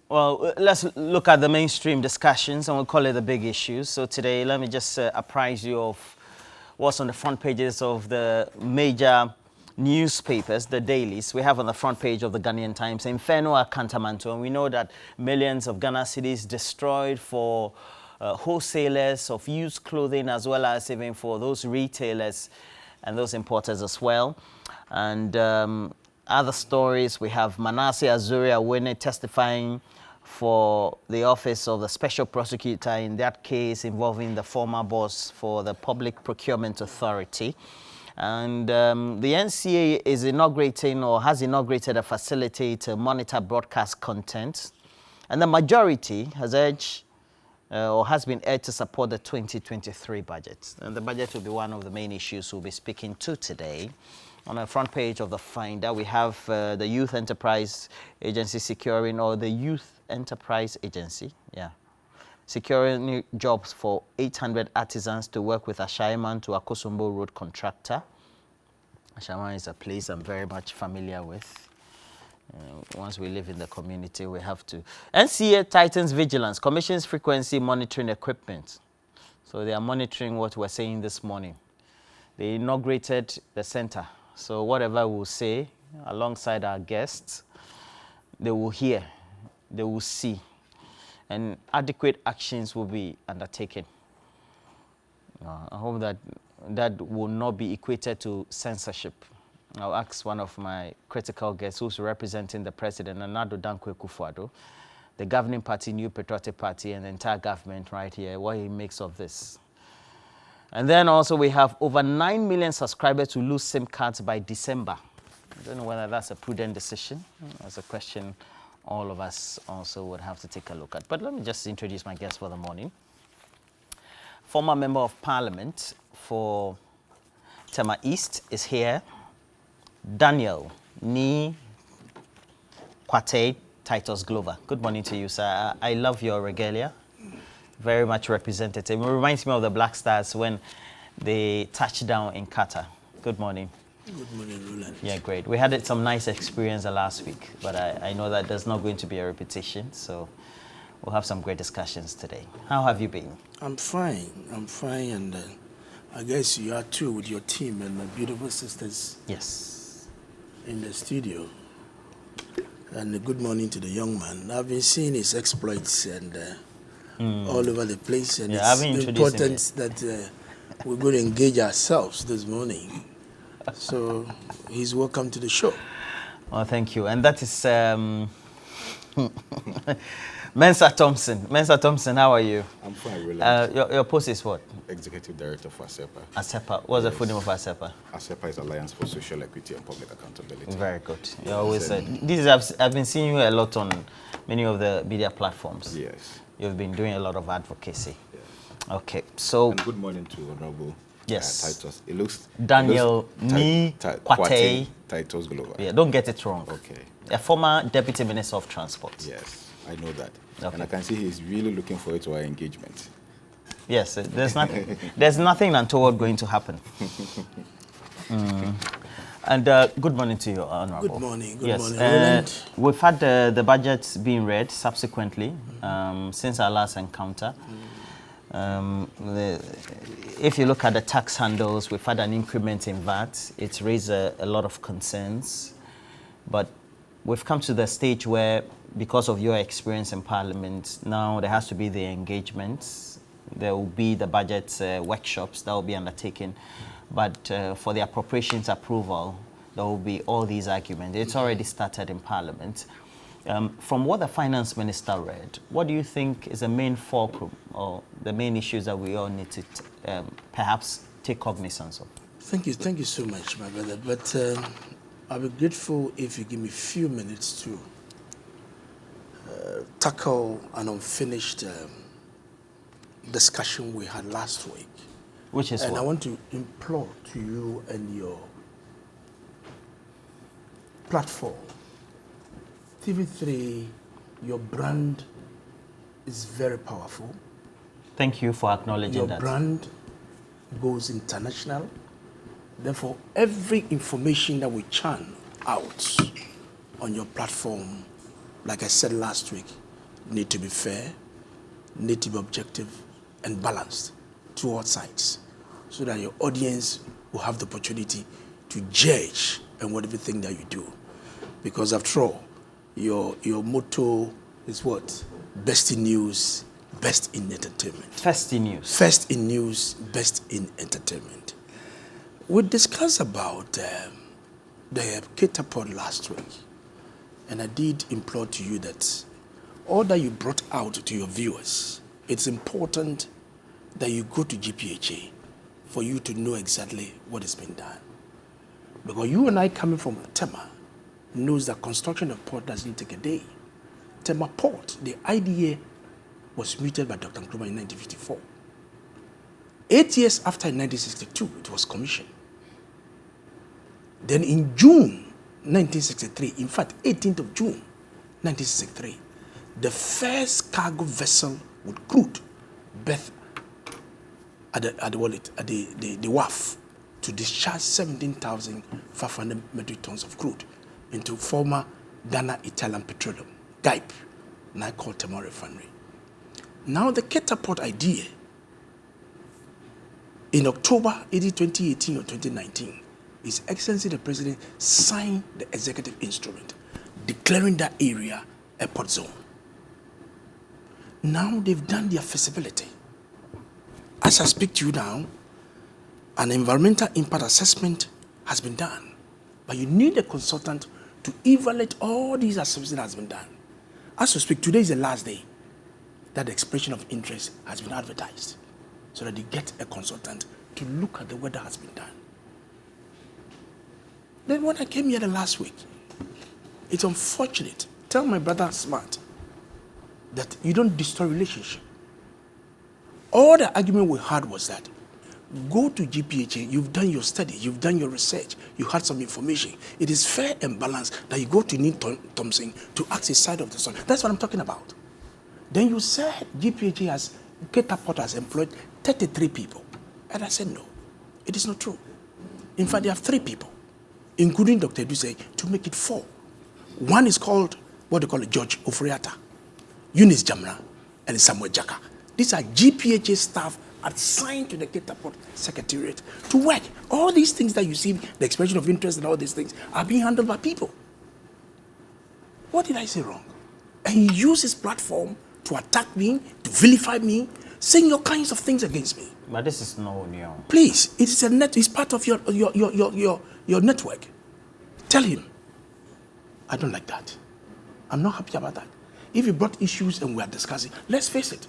Well, let's look at the mainstream discussions and we'll call it the big issues. So today, let me just apprise you of what's on the front pages of the major newspapers, the dailies. We have on the front page of the Ghanaian Times, Inferno Akantamanto, and we know that millions of Ghana cedis destroyed for wholesalers of used clothing, as well as even for those retailers and those importers as well. And other stories, we have Manasseh Azuri Awene testifying for the office of the special prosecutor in that case involving the former boss for the Public Procurement Authority. And the NCA is inaugurating or has inaugurated a facility to monitor broadcast content. And the majority has urged or has been urged to support the 2023 budget. And the budget will be one of the main issues we'll be speaking to today. On the front page of the Finder, we have the Youth Enterprise Agency securing, or the Youth Enterprise Agency, securing jobs for 800 artisans to work with Ashaiman to Akosombo Road contractor. Ashaiman is a place I'm very much familiar with. Once we live in the community, we have to. NCA tightens vigilance, commissions frequency monitoring equipment. So they are monitoring what we're saying this morning. They inaugurated the center. So whatever we'll say alongside our guests, they will hear, they will see, and adequate actions will be undertaken. I hope that that will not be equated to censorship. I'll ask one of my critical guests who's representing the president, Nana-Addo Dankwa Akufo-Addo, the governing party, New Patriotic Party, and the entire government right here, what he makes of this. And then also we have over 9 million subscribers to lose SIM cards by December. I don't know whether that's a prudent decision. That's a question all of us also would have to take a look at. But let me just introduce my guest for the morning. Former Member of Parliament for Tema East is here. Daniel Ni Kwate Titus Glover. Good morning to you, sir. I love your regalia. Very much representative. It reminds me of the Black Stars when they touched down in Qatar. Good morning. Good morning, Roland. Yeah, great. We had some nice experience last week, but I know that there's not going to be a repetition, so we'll have some great discussions today. How have you been? I'm fine, and I guess you are too with your team and my beautiful sisters. Yes. In the studio. And good morning to the young man. I've been seeing his exploits and all over the place, and it's important that we're going to engage ourselves this morning. So he's welcome to the show. Well, thank you. And that is Mensa Thompson. Mensa Thompson, how are you? I'm fine, Roland. Your post is what? Executive Director for ASEPA. ASEPA. What's the full name of ASEPA? ASEPA is Alliance for Social Equity and Public Accountability. Very good. You always said I've been seeing you a lot on many of the media platforms. Yes. You've been doing a lot of advocacy. Yes. Okay, so... And good morning to Honorable Titus. It looks... Daniel Ni Kwate Titus Glover. Yeah, don't get it wrong. Okay. A former Deputy Minister of Transport. Yes, I know that. Okay. And I can see he's really looking forward to our engagement. Yes, there's nothing untoward going to happen. And good morning to you, Honorable. Good morning. Good yes. morning, Roland. We've had the budget being read subsequently since our last encounter. If you look at the tax handles, we've had an increment in VAT. It's raised a lot of concerns. But we've come to the stage where, because of your experience in Parliament, now there has to be the engagements. There will be the budget workshops that will be undertaken. But for the appropriations approval, there will be all these arguments. It's already started in Parliament. From what the Finance Minister read, what do you think is the main fulcrum or the main issues that we all need to perhaps take cognizance of? Thank you so much, my brother. But I'll be grateful if you give me a few minutes to tackle an unfinished discussion we had last week. Which is and what? I want to implore to you and your platform, TV3, your brand is very powerful. Thank you for acknowledging that. Your brand goes international. Therefore, every information that we churn out on your platform, like I said last week, need to be fair, need to be objective and balanced to all sides, so that your audience will have the opportunity to judge and whatever thing that you do. Because after all, your motto is what? Best in news, best in entertainment. First in news. First in news, best in entertainment. We discussed about the catapult last week, and I did implore to you that all that you brought out to your viewers, it's important that you go to GPHA for you to know exactly what has been done. Because you and I coming from Tema knows that construction of port doesn't take a day. Tema Port, the idea was mooted by Dr. Nkrumah in 1954. 8 years after, in 1962, it was commissioned. Then in June 1963, in fact, 18th of June 1963, the first cargo vessel with crude berthed at the wharf to discharge 17,500 metric tons of crude into former Ghana Italian Petroleum, GIPE, now called Tema Refinery. Now the catapult idea, in October 2018 or 2019, His Excellency the President signed the executive instrument declaring that area a port zone. Now they've done their feasibility. As I speak to you now, an environmental impact assessment has been done, but you need a consultant to evaluate all these assessments that has been done. As we speak, today is the last day that the expression of interest has been advertised, so that they get a consultant to look at the work that has been done. Then when I came here the last week, it's unfortunate. Tell my brother Smart that you don't destroy relationship. All the argument we had was that go to GPHA, you've done your study, you've done your research, you had some information. It is fair and balanced that you go to Neil Thompson to ask his side of the story. That's what I'm talking about. Then you said GPHA has, Catapult has employed 33 people. And I said, no, it is not true. In fact, they have 3 people, including Dr. Duse, to make it 4. One is called, what they call it, George Ofriata, Eunice Jamra, and Samuel Jaka. These are GPHA staff assigned to the Catapult Secretariat to work. All these things that you see, the expression of interest and all these things, are being handled by people. What did I say wrong? And he used his platform to attack me, to vilify me, saying all kinds of things against me. But this is no new. Please, it is it's part of your network. Tell him, I don't like that. I'm not happy about that. If you brought issues and we are discussing, let's face it.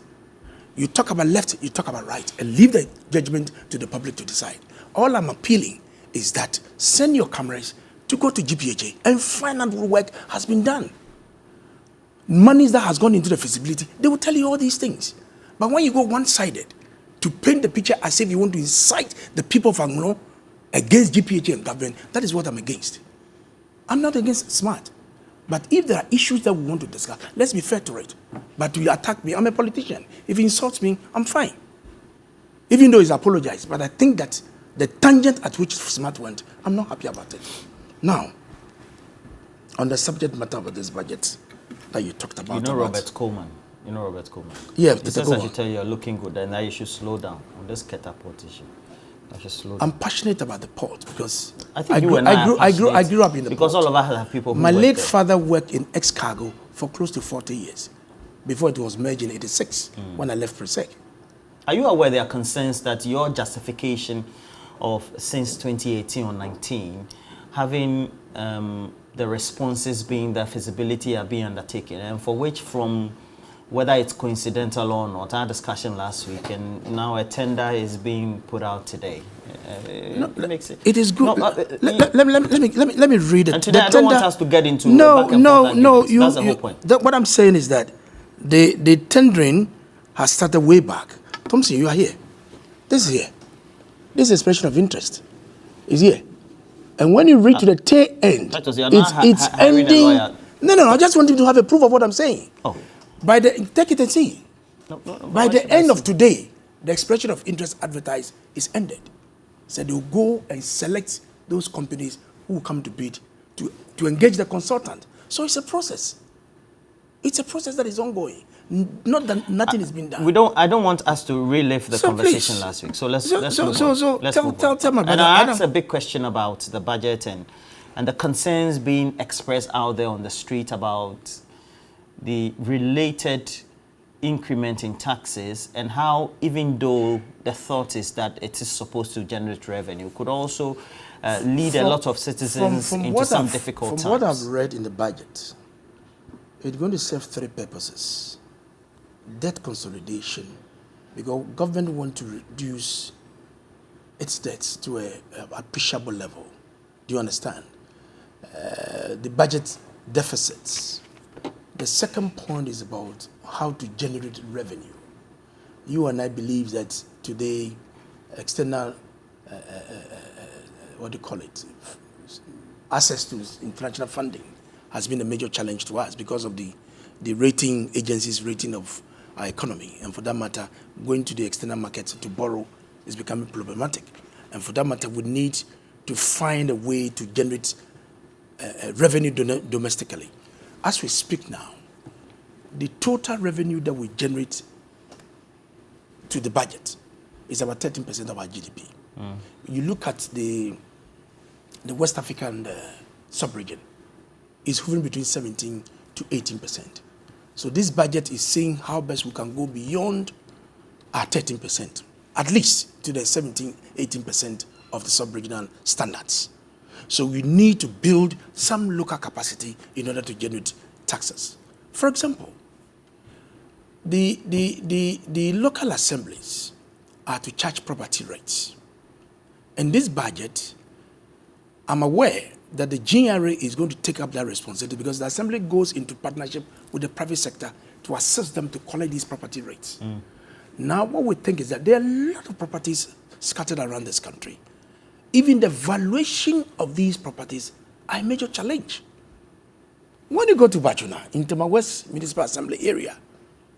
You talk about left, you talk about right, and leave the judgment to the public to decide. All I'm appealing is that send your cameras to go to GPHA and find out what work has been done. Monies that has gone into the feasibility, they will tell you all these things. But when you go one-sided to paint the picture as if you want to incite the people of Anglo against GPHA and government, that is what I'm against. I'm not against Smart. But if there are issues that we want to discuss, let's be fair to it. But to attack me, I'm a politician. If he insults me, I'm fine. Even though he's apologized. But I think that the tangent at which Smart went, I'm not happy about it. Now, on the subject matter of this budget that you talked about. You know Robert Coleman. You know Robert Coleman. Yeah, he says I should tell you you're looking good and now you should slow down on this catapult issue. I'm passionate about the port because I grew up in the because port. all of us have people who My late there. father worked in ex-cargo for close to 40 years before it was merged in 86 when I left Presec. Are you aware there are concerns that your justification of since 2018 or 19 having the responses being that feasibility are being undertaken and for which from whether it's coincidental or not, our discussion last week, and now a tender is being put out today. It is good. No, let me read it. And today I don't want us to get into no. That's the whole point. What I'm saying is that the tendering has started way back. Thompson, you are here. This is here. This expression of interest is here. And when you reach to the tail end, it's ending. No. I just want you to have a proof of what I'm saying. Oh. Take it and see. By the end of today, the expression of interest advertised is ended. So they'll go and select those companies who will come to bid to engage the consultant. So it's a process. It's a process that is ongoing. Not that nothing is being done. I don't want us to relive the conversation last week. So let's move on. Tell my brother. And I asked a big question about the budget and the concerns being expressed out there on the street about the related increment in taxes and how, even though the thought is that it is supposed to generate revenue, could also lead a lot of citizens into some difficult times. From what I've read in the budget, it's going to serve three purposes. Debt consolidation, because government wants to reduce its debts to a appreciable level. Do you understand? The budget deficits. The second point is about how to generate revenue. You and I believe that today, external, access to international funding has been a major challenge to us because of the rating agencies' rating of our economy. And for that matter, going to the external market to borrow is becoming problematic. And for that matter, we need to find a way to generate revenue domestically. As we speak now, the total revenue that we generate to the budget is about 13% of our GDP. You look at the West African sub-region, it's hovering between 17 to 18%. So this budget is saying how best we can go beyond our 13%, at least to the 17, 18% of the sub-regional standards. So we need to build some local capacity in order to generate taxes. For example, the local assemblies are to charge property rates. In this budget, I'm aware that the GRA is going to take up that responsibility because the assembly goes into partnership with the private sector to assist them to collect these property rates. Now, what we think is that there are a lot of properties scattered around this country. Even the valuation of these properties are a major challenge. When you go to Bachuna, in Tema West Municipal Assembly area,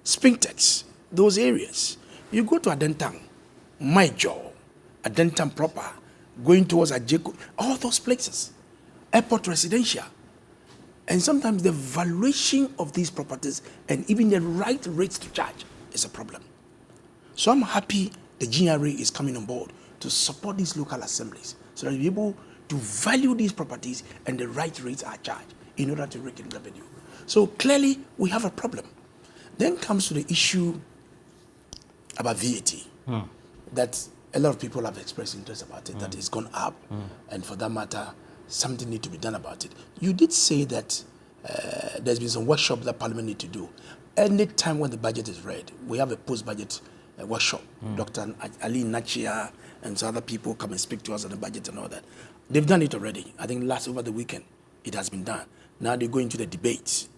Spintex, those areas, you go to Adentang, Maijo, Adentang proper, going towards Ajeko, all those places, airport residential. And sometimes the valuation of these properties and even the right rates to charge is a problem. So I'm happy the GRA is coming on board to support these local assemblies so that we'll be able to value these properties and the right rates are charged in order to rake in revenue. So clearly we have a problem. Then comes to the issue about VAT, that a lot of people have expressed interest about it, that it's gone up, and for that matter, something needs to be done about it. You did say that there's been some workshop that Parliament need to do. Any time when the budget is read, we have a post-budget workshop. Dr. Ali Nachia and some other people come and speak to us on the budget and all that. They've done it already. I think over the weekend, it has been done. Now they go into the debates.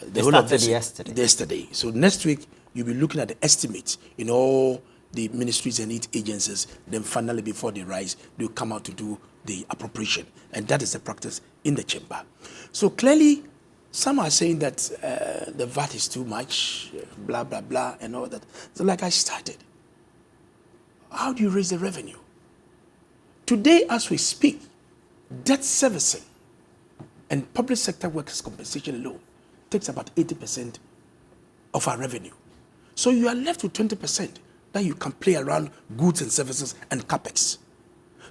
They started yesterday. So next week, you'll be looking at the estimates in all the ministries and its agencies. Then finally, before they rise, they'll come out to do the appropriation. And that is the practice in the chamber. So clearly, some are saying that the VAT is too much, blah, blah, blah, and all that. So like I started, how do you raise the revenue? Today, as we speak, debt servicing and public sector workers' compensation loan takes about 80% of our revenue. So you are left with 20% that you can play around goods and services and capex.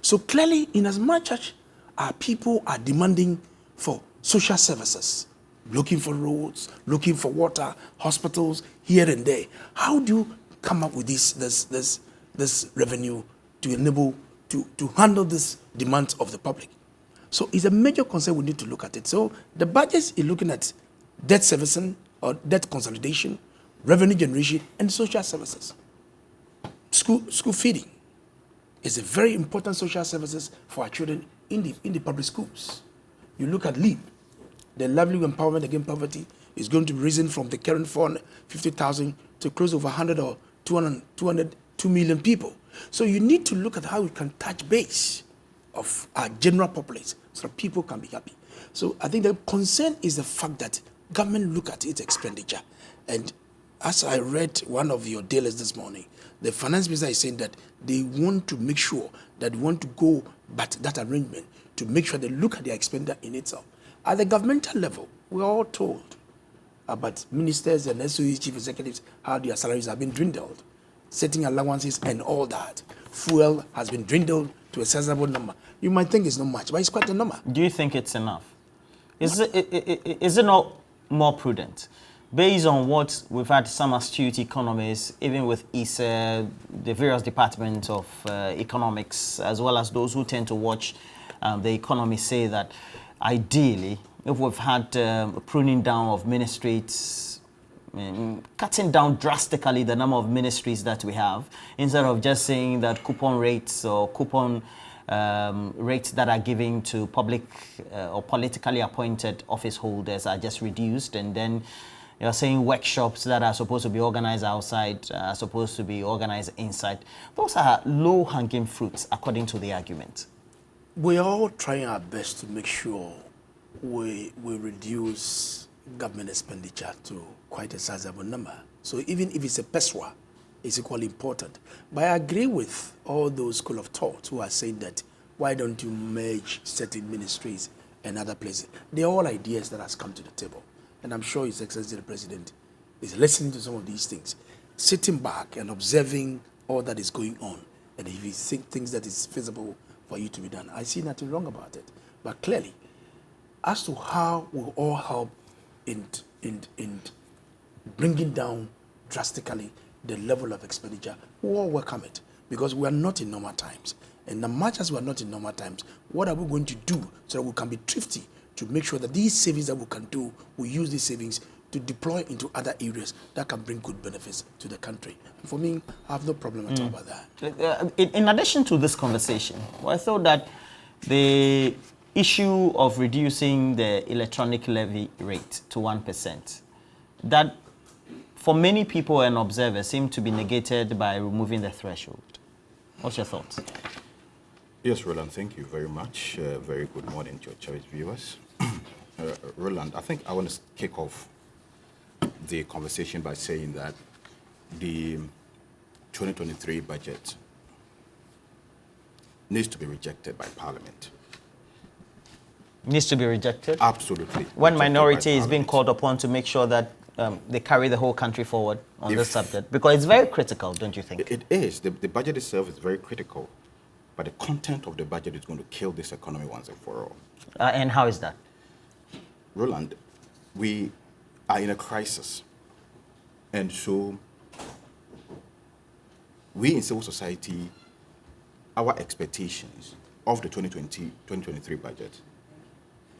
So clearly, in as much as our people are demanding for social services, looking for roads, looking for water, hospitals, here and there, how do you come up with this revenue to enable to handle this demands of the public? So it's a major concern. We need to look at it. So the budget is looking at debt servicing or debt consolidation, revenue generation, and social services. School feeding is a very important social services for our children in the public schools. You look at LEAP, the Livelihood Empowerment Against Poverty, is going to be risen from the current 450,000 to close over 100 or 202 million people. So you need to look at how we can touch base of our general populace so that people can be happy. So I think the concern is the fact that government look at its expenditure. And as I read one of your dailies this morning, the finance minister is saying that they want to make sure that they want to go back to that arrangement to make sure they look at their expenditure in itself. At the governmental level, we're all told but ministers and SOE chief executives, how their salaries have been dwindled, setting allowances and all that. Fuel has been dwindled to a sizable number. You might think it's not much, but it's quite a number. Do you think it's enough? Is it not more prudent? Based on what we've had some astute economists, even with ISA, the various departments of economics, as well as those who tend to watch the economy, say that ideally, if we've had pruning down of ministries, cutting down drastically the number of ministries that we have, instead of just saying that coupon rates or coupon rates that are given to public or politically appointed office holders are just reduced, and then you're saying workshops that are supposed to be organized outside are supposed to be organized inside. Those are low-hanging fruits, according to the argument. We're all trying our best to make sure we reduce government expenditure to quite a sizable number. So even if it's a peswa, it's equally important. But I agree with all those school of thought who are saying that why don't you merge certain ministries and other places? They're all ideas that has come to the table. And I'm sure His Excellency the President is listening to some of these things, sitting back and observing all that is going on. And if he thinks that it's feasible for you to be done, I see nothing wrong about it. But clearly, as to how we'll all help in bringing down drastically the level of expenditure, we all welcome it, because we are not in normal times. And as much as we are not in normal times, what are we going to do so that we can be thrifty to make sure that these savings that we can do, we use these savings to deploy into other areas that can bring good benefits to the country? And for me, I have no problem at all about that. In addition to this conversation, I thought that the issue of reducing the electronic levy rate to 1%, that for many people and observers seemed to be negated by removing the threshold. What's your thoughts? Yes, Roland, thank you very much. Very good morning to your cherished viewers. Roland, I think I want to kick off the conversation by saying that the 2023 budget needs to be rejected by Parliament. Needs to be rejected? Absolutely. When minority is being called upon to make sure that they carry the whole country forward on this subject, because it's very critical, don't you think? It is. The budget itself is very critical, but the content of the budget is going to kill this economy once and for all. And how is that? Roland, we are in a crisis, and so we in civil society, our expectations of the 2023 budget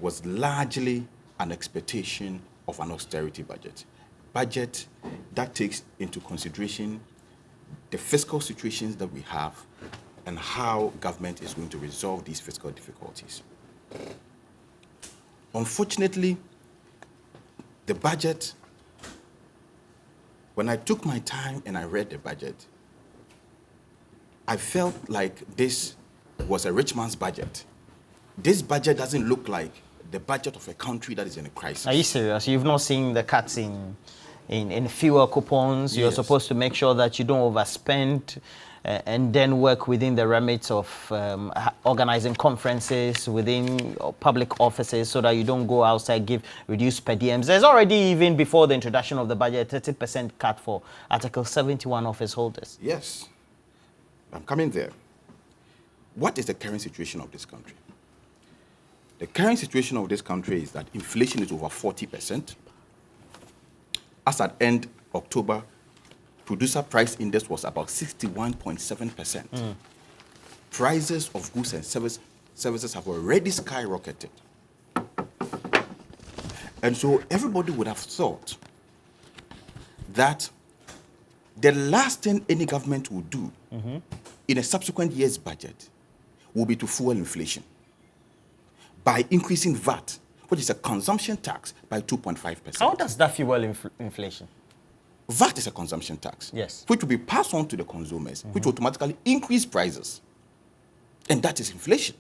was largely an expectation of an austerity budget that takes into consideration the fiscal situations that we have and how government is going to resolve these fiscal difficulties. Unfortunately, the budget, when I took my time and I read the budget, I felt like this was a rich man's budget. This budget doesn't look like the budget of a country that is in a crisis. Are you serious? You've not seen the cuts in fuel coupons? You're supposed to make sure that you don't overspend and then work within the remit of organizing conferences within public offices so that you don't go outside, give reduced per diems. There's already, even before the introduction of the budget, 30% cut for Article 71 office holders. Yes, I'm coming there. What is the current situation of this country? The current situation of this country is that inflation is over 40%. As at end October, producer price index was about 61.7%. Prices of goods and services have already skyrocketed. And so everybody would have thought that the last thing any government will do in a subsequent year's budget will be to fuel inflation by increasing VAT, which is a consumption tax, by 2.5%. How does that fuel inflation? VAT is a consumption tax, yes, which will be passed on to the consumers, which automatically increase prices. And that is inflation.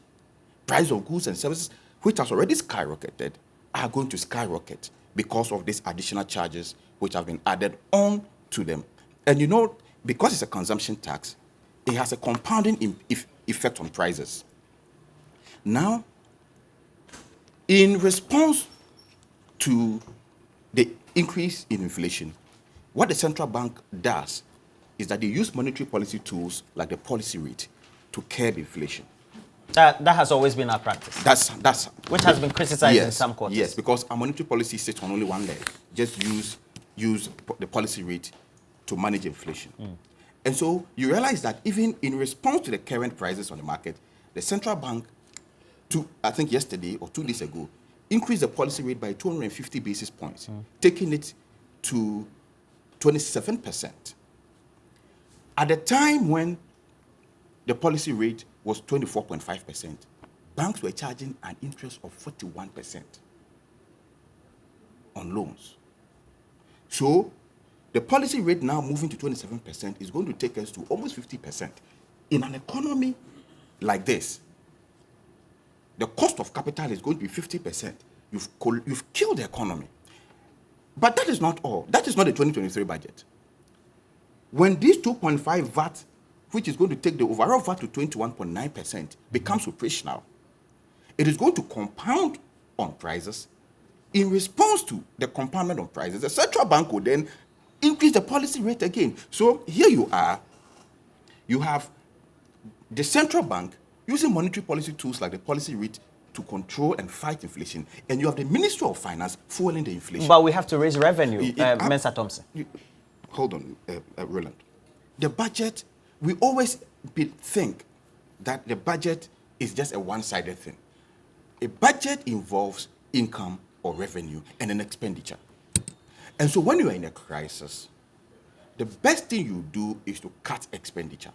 Price of goods and services, which has already skyrocketed, are going to skyrocket because of these additional charges which have been added on to them. And you know, because it's a consumption tax, it has a compounding effect on prices. Now, in response to the increase in inflation, what the central bank does is that they use monetary policy tools like the policy rate to curb inflation. That has always been our practice. That's which has been criticized in some quarters. Yes, because our monetary policy sits on only one leg. Just use the policy rate to manage inflation. And so you realize that even in response to the current prices on the market, the central bank, I think yesterday or 2 days ago, increased the policy rate by 250 basis points, taking it to 27%. At the time when the policy rate was 24.5%, banks were charging an interest of 41% on loans. So the policy rate now moving to 27% is going to take us to almost 50%. In an economy like this, the cost of capital is going to be 50%. You've killed the economy. But that is not all. That is not the 2023 budget. When this 2.5 VAT, which is going to take the overall VAT to 21.9%, becomes operational, it is going to compound on prices. In response to the compoundment of prices, the central bank will then increase the policy rate again. So here you are. You have the central bank using monetary policy tools like the policy rate to control and fight inflation, and you have the Ministry of Finance fueling the inflation. But we have to raise revenue, Mr. Thompson. Hold on, Roland. The budget, we always think that the budget is just a one-sided thing. A budget involves income or revenue and an expenditure. And so when you are in a crisis, the best thing you do is to cut expenditure.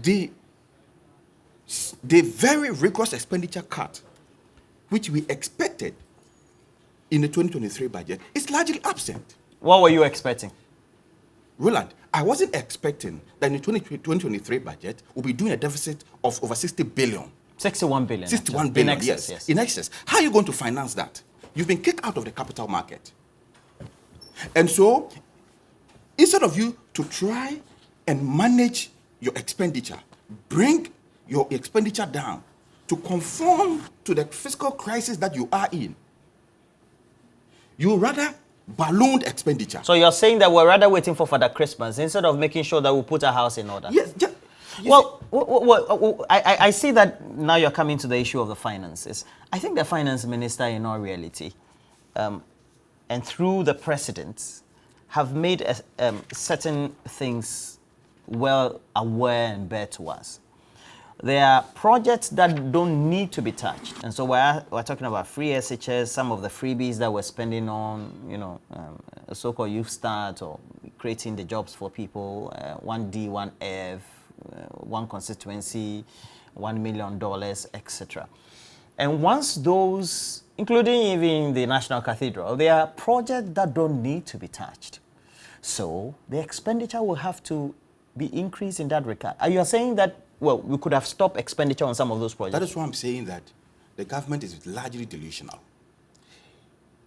The very rigorous expenditure cut, which we expected in the 2023 budget, is largely absent. What were you expecting? Roland, I wasn't expecting that in the 2023 budget we'll be doing a deficit of over 60 billion. 61 billion. 61 billion, in excess, yes. In excess. How are you going to finance that? You've been kicked out of the capital market. And so, instead of you to try and manage your expenditure, bring your expenditure down to conform to the fiscal crisis that you are in, you rather ballooned expenditure. So you're saying that we're rather waiting for Father Christmas instead of making sure that we put our house in order? Yes. I see that now you're coming to the issue of the finances. I think the finance minister, in all reality, and through the president, have made certain things well aware and bare to us. There are projects that don't need to be touched. And so we're talking about free SHS, some of the freebies that we're spending on, a so-called Youth Start or creating the jobs for people, 1D, 1F, one constituency, $1 million, etc. And once those, including even the National Cathedral, there are projects that don't need to be touched. So the expenditure will have to be increased in that regard. Are you saying that, well, we could have stopped expenditure on some of those projects? That is why I'm saying that the government is largely delusional.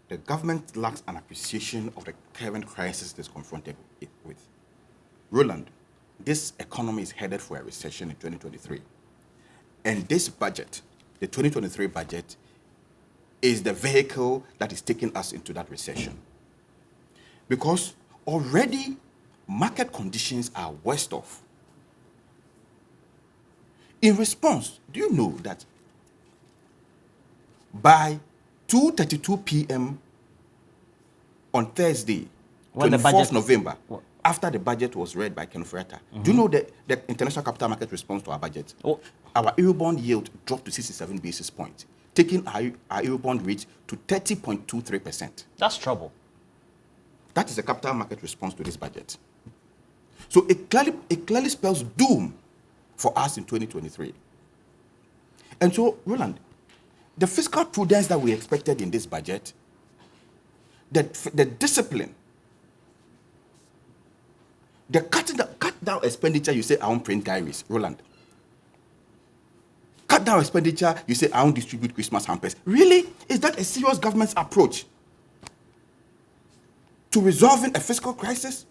The government lacks an appreciation of the current crisis it is confronted with. Roland, this economy is headed for a recession in 2023. And this budget, the 2023 budget, is the vehicle that is taking us into that recession. Because already market conditions are worst off. In response, do you know that by 2:32 p.m. on Thursday, 24th November, after the budget was read by Ken Fureta, do you know that the international capital market response to our budget? Our Eurobond yield dropped to 67 basis points, taking our Eurobond rate to 30.23%. That's trouble. That is the capital market response to this budget. So it clearly spells doom for us in 2023. And so, Roland, the fiscal prudence that we expected in this budget, the discipline, the cut down expenditure, you say, I won't print diaries, Roland. Cut down expenditure, you say, I won't distribute Christmas hampers. Really? Is that a serious government's approach to resolving a fiscal crisis?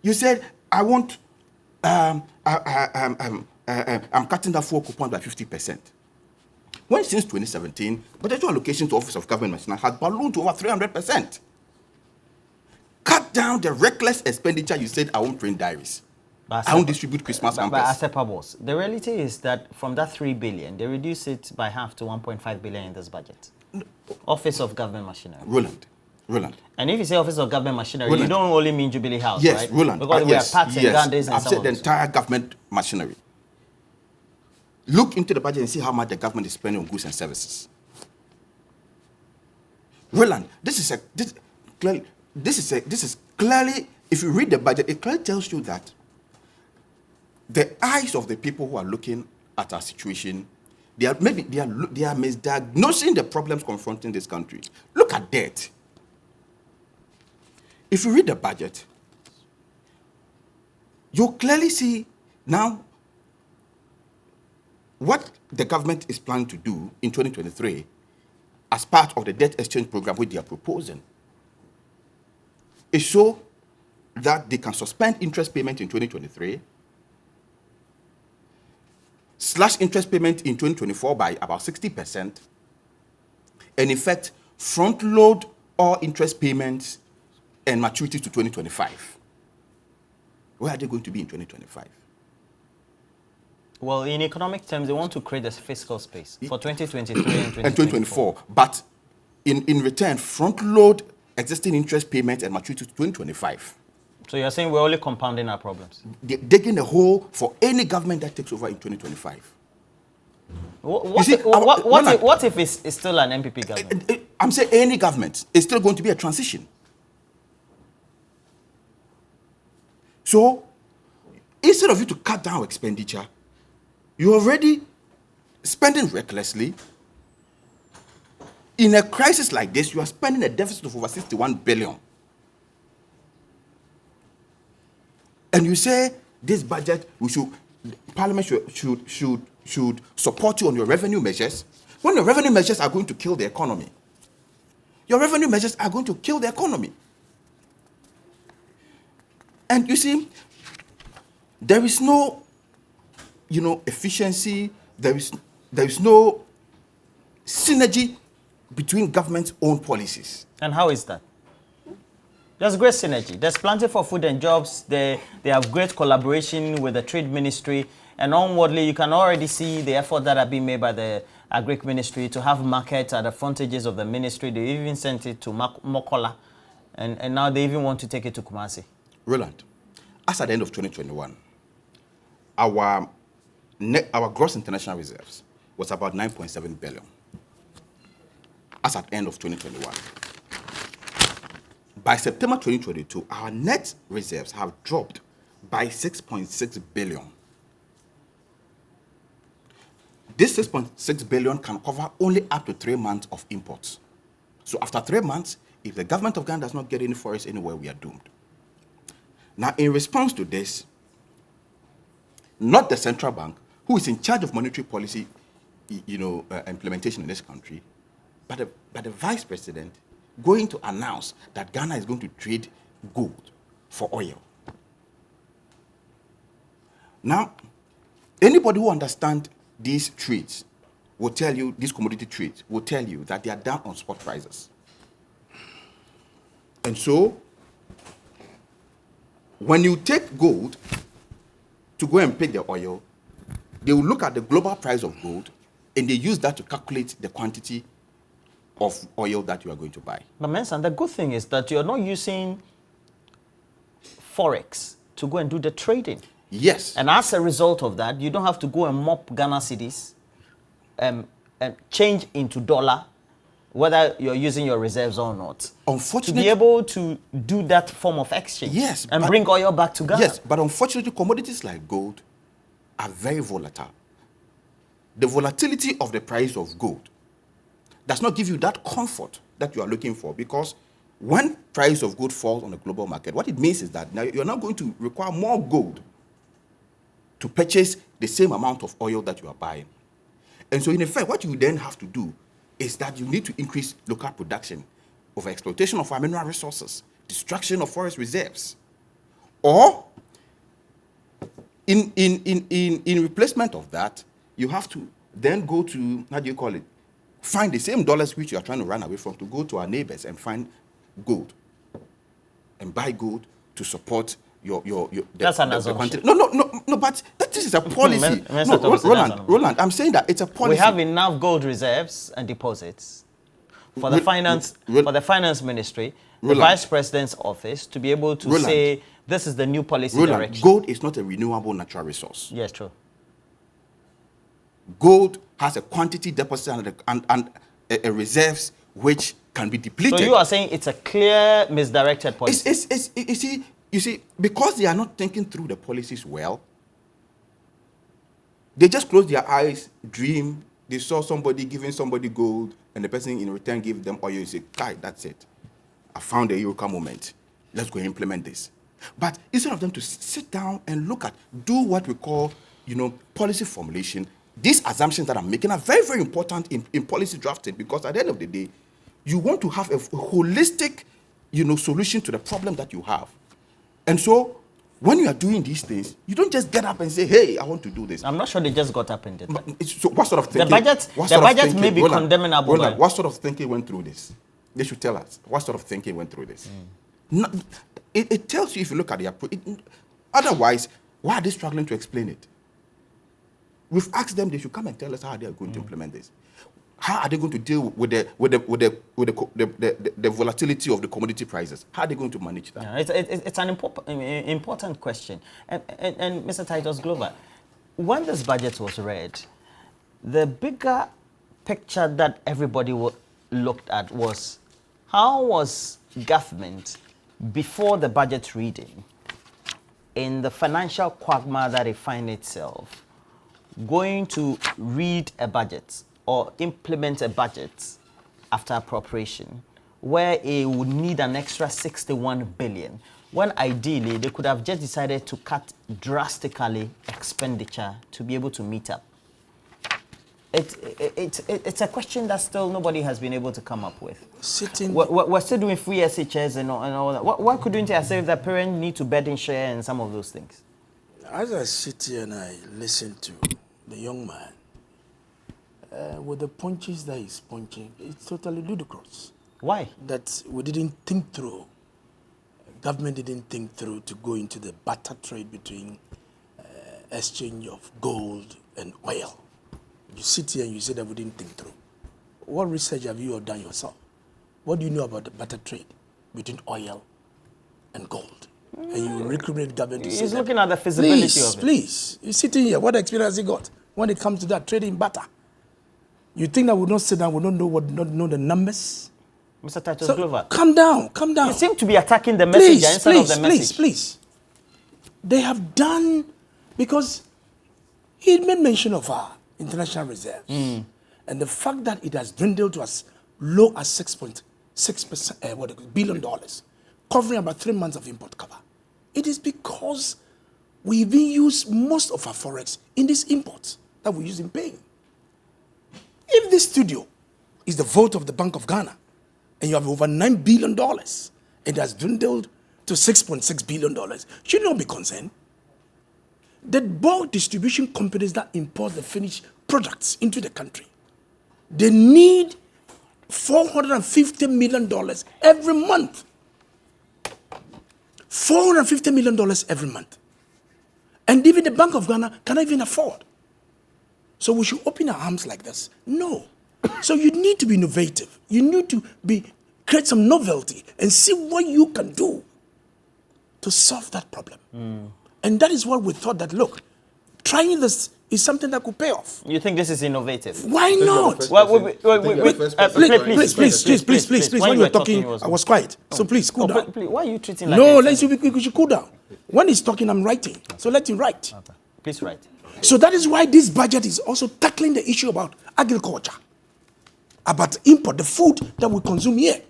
You said, I won't, I'm cutting that fuel coupon by 50%. when since 2017, budgetary allocation to Office of Government Machinery has ballooned to over 300%. Cut down the reckless expenditure. You said I won't print diaries. I won't distribute Christmas hampers. But the reality is that from that 3 billion, they reduce it by half to 1.5 billion in this budget. Office of Government Machinery. Roland. And if you say Office of Government Machinery, Roland. you don't only mean Jubilee House, yes, right? Roland. Because we have parts and Gandhis and I've said the entire government machinery. Look into the budget and see how much the government is spending on goods and services. Roland, this is clearly, if you read the budget, it clearly tells you that the eyes of the people who are looking at our situation, they are misdiagnosing the problems confronting this country. Look at debt. If you read the budget, you clearly see now what the government is planning to do in 2023 as part of the debt exchange program which they are proposing is so that they can suspend interest payment in 2023, slash interest payment in 2024 by about 60%, and in fact, front load all interest payments and maturity to 2025. Where are they going to be in 2025? Well, in economic terms, they want to create a fiscal space for 2023 and 2024. But in return, front load existing interest payments and maturity to 2025. So you're saying we're only compounding our problems? They're digging a hole for any government that takes over in 2025. What if it's still an MPP government? I'm saying any government is still going to be a transition. So instead of you to cut down expenditure, you're already spending recklessly. In a crisis like this, you are spending a deficit of over 61 billion. And you say this budget, Parliament should support you on your revenue measures, when your revenue measures are going to kill the economy. Your revenue measures are going to kill the economy. And you see, there is no, efficiency, there is no synergy between government's own policies. And how is that? There's great synergy. There's plenty for food and jobs. They have great collaboration with the trade ministry. And onwardly, you can already see the effort that are being made by the Agric Ministry to have markets at the frontages of the ministry. They even sent it to Mokola. And now they even want to take it to Kumasi. Roland, as at the end of 2021, our gross international reserves was about 9.7 billion. As at the end of 2021. By September 2022, our net reserves have dropped by 6.6 billion. This 6.6 billion can cover only up to 3 months of imports. So after 3 months, if the government of Ghana does not get any forests anywhere, we are doomed. Now, in response to this, not the central bank, who is in charge of monetary policy, implementation in this country, but the vice president going to announce that Ghana is going to trade gold for oil. Now, anybody who understands these trades will tell you, these commodity trades will tell you that they are down on spot prices. And so, when you take gold to go and pick the oil, they will look at the global price of gold and they use that to calculate the quantity of oil that you are going to buy. But Mensan, the good thing is that you're not using Forex to go and do the trading. Yes. And as a result of that, you don't have to go and mop Ghana cedis and change into dollar, whether you're using your reserves or not. Unfortunately, to be able to do that form of exchange. Yes. And bring oil back to Ghana. Yes, but unfortunately, commodities like gold are very volatile. The volatility of the price of gold does not give you that comfort that you are looking for, because when price of gold falls on the global market, what it means is that now you're not going to require more gold to purchase the same amount of oil that you are buying. And so in effect, what you then have to do is that you need to increase local production, over exploitation of our mineral resources, destruction of forest reserves. Or in replacement of that, you have to then go to, how do you call it, find the same dollars which you are trying to run away from to go to our neighbors and find gold and buy gold to support that's an assumption. No, but this is a policy. Roland, I'm saying that it's a policy. We have enough gold reserves and deposits for the finance ministry, the vice president's office, to be able to say this is the new policy direction. Gold is not a renewable natural resource. Yes, true. Gold has a quantity deposit and a reserves which can be depleted. So you are saying it's a clear misdirected policy? You see, because they are not thinking through the policies well, they just close their eyes, dream, they saw somebody giving somebody gold, and the person in return gave them oil. You say, "Kai, that's it. I found the eureka moment. Let's go implement this." But instead of them to sit down and do what we call, policy formulation, these assumptions that I'm making are very, very important in policy drafting, because at the end of the day, you want to have a holistic, solution to the problem that you have. And so, when you are doing these things, you don't just get up and say, "Hey, I want to do this." I'm not sure they just got up and did that. So what sort of thinking? The budget may be condemnable. What sort of thinking went through this? They should tell us. What sort of thinking went through this? It tells you if you look at the approach. Otherwise, why are they struggling to explain it? We've asked them; they should come and tell us how they are going to implement this. How are they going to deal with the volatility of the commodity prices? How are they going to manage that? Yeah, it's an important question. And Mr. Titus Glover, when this budget was read, the bigger picture that everybody looked at was how was government, before the budget reading, in the financial quagmire that it finds itself, going to read a budget or implement a budget after appropriation where it would need an extra 61 billion, when ideally they could have just decided to cut drastically expenditure to be able to meet up. It's a question that still nobody has been able to come up with. We're still doing free SHS and all that. Why couldn't you say that parents need to burden share and some of those things? As I sit here and I listen to the young man, with the punches that he's punching, it's totally ludicrous. Why? That we didn't think through. Government didn't think through to go into the barter trade between exchange of gold and oil. You sit here and you say that we didn't think through. What research have you done yourself? What do you know about the barter trade between oil and gold? And you recruit government to say he's looking at the feasibility of it. Please, you're sitting here. What experience he got when it comes to that trading barter? You think that we don't sit down, we don't know the numbers? Mr. Titus Glover. Calm down. You seem to be attacking the messenger instead of the message. Please. They have done, because he made mention of our international reserves. And the fact that it has dwindled to as low as $6.6 billion, covering about 3 months of import cover. It is because we even use most of our forex in these imports that we use in paying. If this studio is the vote of the Bank of Ghana, and you have over $9 billion, it has dwindled to $6.6 billion, should you not be concerned? The bulk distribution companies that import the finished products into the country, they need $450 million every month. $450 million every month. And even the Bank of Ghana cannot even afford. So we should open our arms like this? No. So you need to be innovative. You need to create some novelty and see what you can do to solve that problem. And that is what we thought that, look, trying this is something that could pay off. You think this is innovative? Why not? Please. When you were talking, I was quiet. So please, cool down. Why are you treating like no, you should cool down. When he's talking, I'm writing. So let him write. Okay. Please write. So that is why this budget is also tackling the issue about agriculture, about import, the food that we consume here.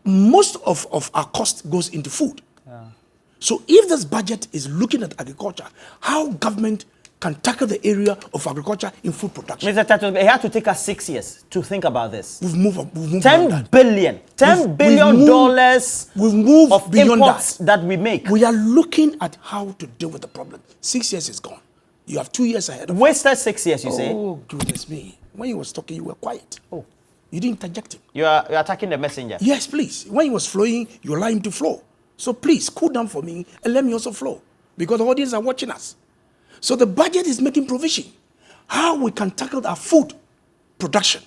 Most of our cost goes into food. So if this budget is looking at agriculture, how government can tackle the area of agriculture in food production? Mr. Tato, it had to take us 6 years to think about this. We've moved $10 billion of beyond imports that we make. We are looking at how to deal with the problem. 6 years is gone. You have 2 years ahead of Wasted 6 years, you say? Oh, goodness me. When he was talking, you were quiet. Oh. You didn't interject him. You're attacking the messenger? Yes, please. When he was flowing, you allow him to flow. So please, cool down for me and let me also flow. Because the audience are watching us. So the budget is making provision. How we can tackle our food production.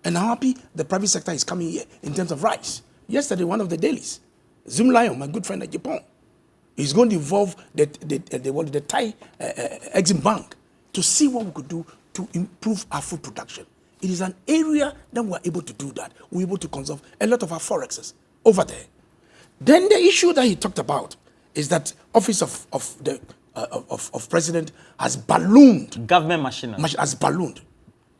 And I'm happy the private sector is coming here in terms of rice. Yesterday, one of the dailies, Zoom Lion, my good friend at Japan, is going to involve the Thai Exim Bank to see what we could do to improve our food production. It is an area that we're able to do that. We're able to conserve a lot of our forexes over there. Then the issue that he talked about is that office of president has ballooned. Government machinery. Has ballooned.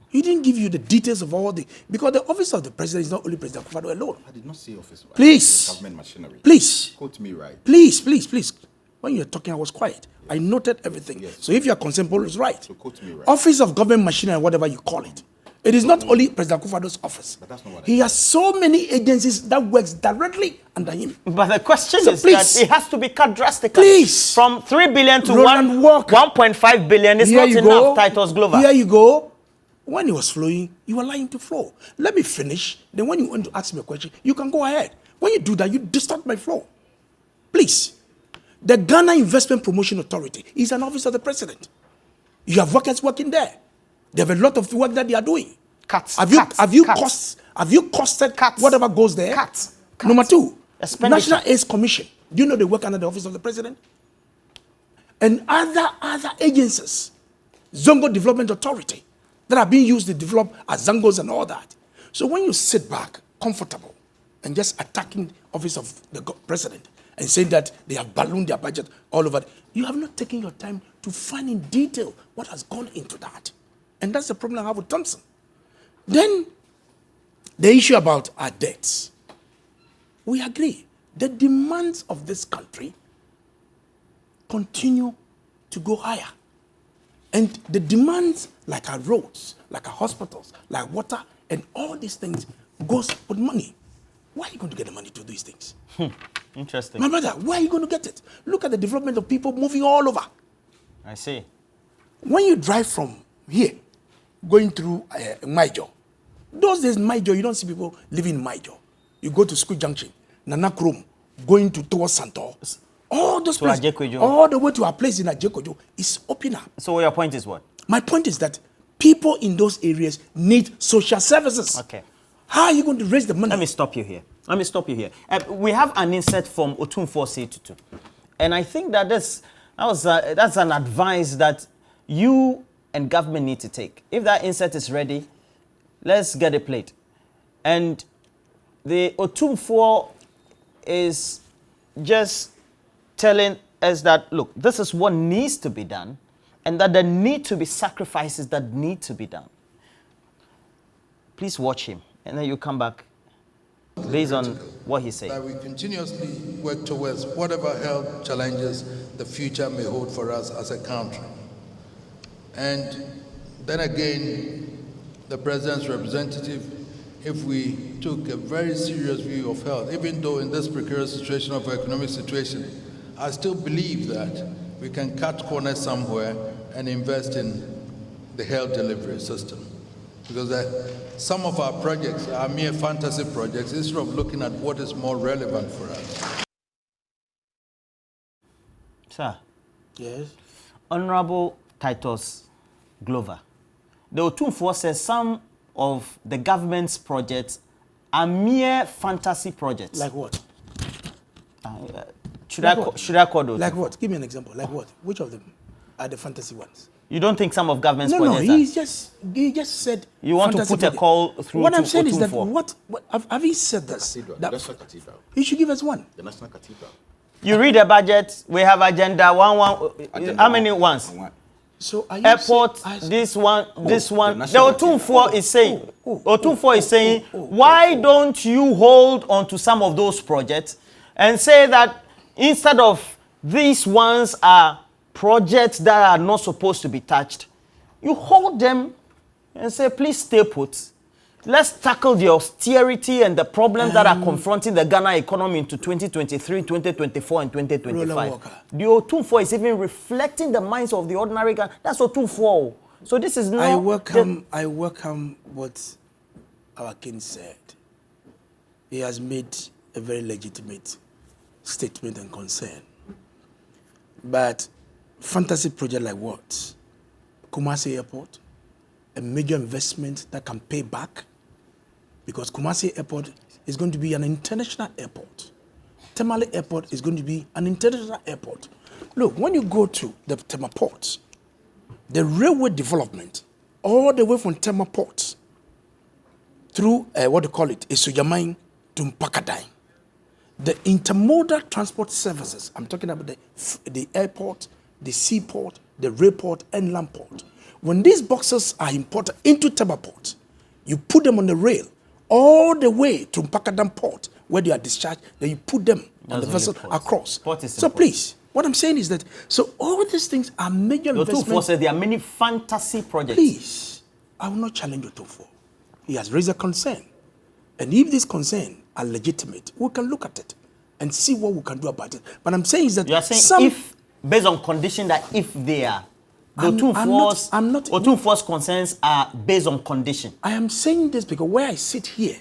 He didn't give you the details of all the, because the office of the president is not only President Akufo-Addo alone. I did not say office. Please. Government machinery. Please. Quote me right. Please, please, please. When you were talking, I was quiet. I noted everything. Yes. So if you are concerned, Paul is right. So quote me right. Office of government machinery, whatever you call it. It is not only President Akufo-Addo's office. But that's not what he has so many agencies that works directly under him. But the question is please, that it has to be cut drastically. Please. From 3 billion to 1.5 billion is not enough, Titus Glover. Here you go. When he was flowing, you allow him to flow. Let me finish. Then when you want to ask me a question, you can go ahead. When you do that, you distort my flow. Please. The Ghana Investment Promotion Authority is an office of the president. You have workers working there. They have a lot of work that they are doing. Cuts. Have you costed cuts. Whatever goes there? Cuts. Number two, Expenditure. National AIDS Commission. Do you know they work under the office of the president? And other agencies, Zongo Development Authority, that are being used to develop as Zangos and all that. So when you sit back, comfortable, and just attacking office of the president and saying that they have ballooned their budget all over, you have not taken your time to find in detail what has gone into that. And that's the problem I have with Thompson. Then, the issue about our debts. We agree. The demands of this country continue to go higher. And the demands, like our roads, like our hospitals, like water, and all these things goes with money. Where are you going to get the money to do these things? Interesting. My brother, where are you going to get it? Look at the development of people moving all over. I see. When you drive from here, going through Maijo, those days Maijo, you don't see people living in Maijo. You go to School Junction, Nanakrom, going towards Santor. All those places, all the way to our place in Ajekojo is open up. So your point is what? My point is that people in those areas need social services. Okay. How are you going to raise the money? Let me stop you here. We have an insert from Otumfuo C22. And I think that that's an advice that you and government need to take. If that insert is ready, let's get it played. And the Otumfuo is just telling us that, look, this is what needs to be done, and that there need to be sacrifices that need to be done. Please watch him, and then you come back based on what he said. That we continuously work towards whatever health challenges the future may hold for us as a country. And then again, the President's representative, if we took a very serious view of health, even though in this precarious situation of economic situation, I still believe that we can cut corners somewhere and invest in the health delivery system. Because some of our projects are mere fantasy projects instead of looking at what is more relevant for us. Sir. Yes. Honorable Titus Glover, the Otumfuo says some of the government's projects are mere fantasy projects. Like what? Should I call those? Like what? Give me an example. Like what? Which of them are the fantasy ones? You don't think some of government's projects No, he just said... You want to put a call through what to I'm saying Otumfuo. is that, have you said this? The National Cathedral. You should give us one. The National Cathedral. You read the budget, we have agenda, how many ones? So are you Airport, saying, this one. The Otumfuo is saying, why don't you hold on to some of those projects and say that instead of these ones are projects that are not supposed to be touched, you hold them and say, please stay put. let's tackle the austerity and the problems that are confronting the Ghana economy into 2023, 2024, and 2025. The Otumfuo is even reflecting the minds of the ordinary Ghana. That's Otumfuo. So this is not... I welcome what our king said. He has made a very legitimate statement and concern. But fantasy project like what? Kumasi Airport, a major investment that can pay back, because Kumasi Airport is going to be an international airport. Tamale Airport is going to be an international airport. Look, when you go to the Tema port, the railway development, all the way from Tema port through Isujamain to Mpakadai, the intermodal transport services, I'm talking about the airport, the seaport, the railport, and land port. When these boxes are imported into Tema port, you put them on the rail all the way to Mpakadam port, where they are discharged, then you put them on the vessel across. So please, what I'm saying is that, so all these things are major investments. There are many fantasy projects. Please, I will not challenge Otumfuo. He has raised a concern. And if these concerns are legitimate, we can look at it and see what we can do about it. But I'm saying is that you are saying if, based on condition that if they are, Otumfuo's concerns are based on condition. I am saying this because where I sit here,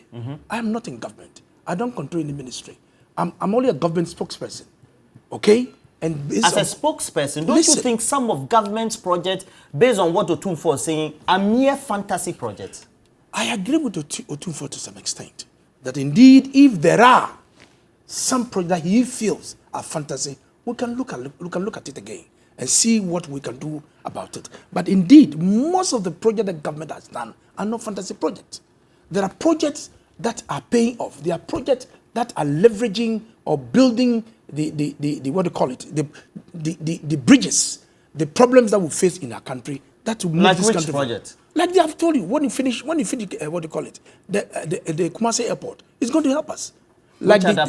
I am not in government. I don't control any ministry. I'm only a government spokesperson. Okay? And as a spokesperson, don't you think some of government's projects, based on what Otumfuo is saying, are mere fantasy projects? I agree with Otumfuo to some extent. That indeed, if there are some projects that he feels are fantasy, we can look at it again and see what we can do about it. But indeed, most of the projects that government has done are not fantasy projects. There are projects that are paying off. There are projects that are leveraging or building the bridges, the problems that we face in our country that will make this country. Project? Like they have told you, when you finish the Kumasi Airport, it's going to help us. Like Tema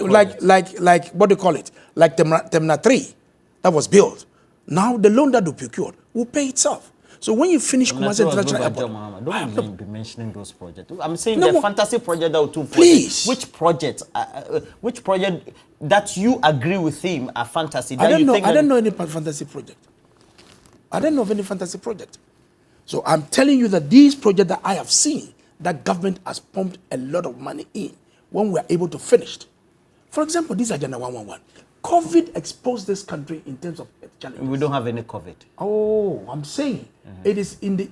3 that was built. Now the loan that we procured will pay itself. So when you finish Kumasi International Airport, don't be mentioning those projects. I'm saying the fantasy project that Otumfuo. Please, which project that you agree with him are fantasy? I don't know any fantasy project. I don't know of any fantasy project. So I'm telling you that these projects that I have seen, that government has pumped a lot of money in, when we are able to finish. For example, this Agenda 111. COVID exposed this country in terms of challenges. We don't have any COVID. Oh, I'm saying it is in the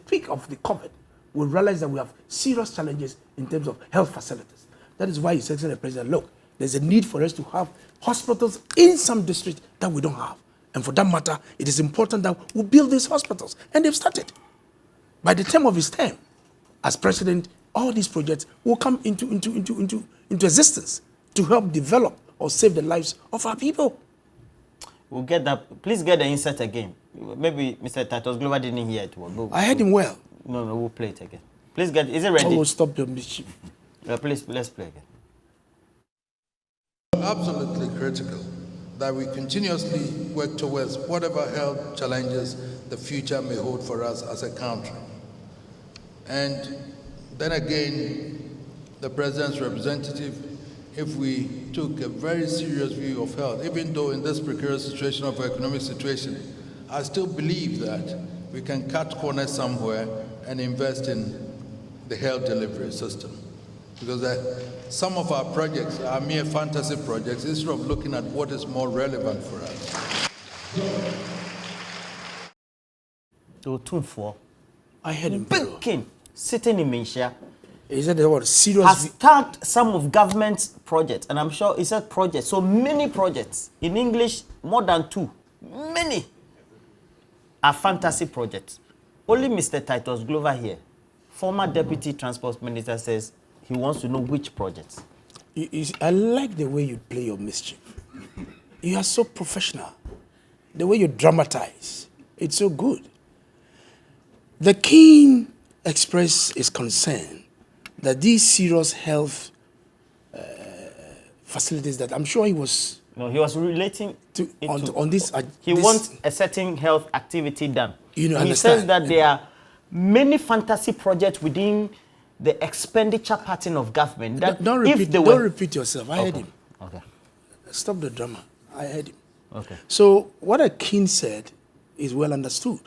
peak of the COVID, we realize that we have serious challenges in terms of health facilities. That is why His Excellency the President, look, there's a need for us to have hospitals in some districts that we don't have. And for that matter, it is important that we build these hospitals. And they've started. By the time of his term as president, all these projects will come into existence to help develop or save the lives of our people. We'll get that. Please get the insert again. Maybe Mr. Titus Glover didn't hear it well. I heard him well. No, we'll play it again. Please get. Is it ready? I will stop your mischief. Please, let's play again. Absolutely critical that we continuously work towards whatever health challenges the future may hold for us as a country. And then again, the President's representative, if we took a very serious view of health, even though in this precarious situation of our economic situation, I still believe that we can cut corners somewhere and invest in the health delivery system. Because some of our projects are mere fantasy projects instead of looking at what is more relevant for us. Otumfuo, I heard him. King sitting in Malaysia. He said the word serious. Has tagged some of government's projects, and I'm sure he said projects. So many projects in English, more than 2. Many are fantasy projects. Only Mr. Titus Glover here, former Deputy Transport Minister, says he wants to know which projects. I like the way you play your mischief. You are so professional. The way you dramatize, it's so good. The King expressed his concern that these serious health facilities that I'm sure he was... No, he was relating to on this... he wants a certain health activity done. You know, he says that they are many fantasy projects within the expenditure pattern of government. That don't repeat yourself. I heard him. Okay. Stop the drama. I heard him. Okay. So what Akin said is well understood.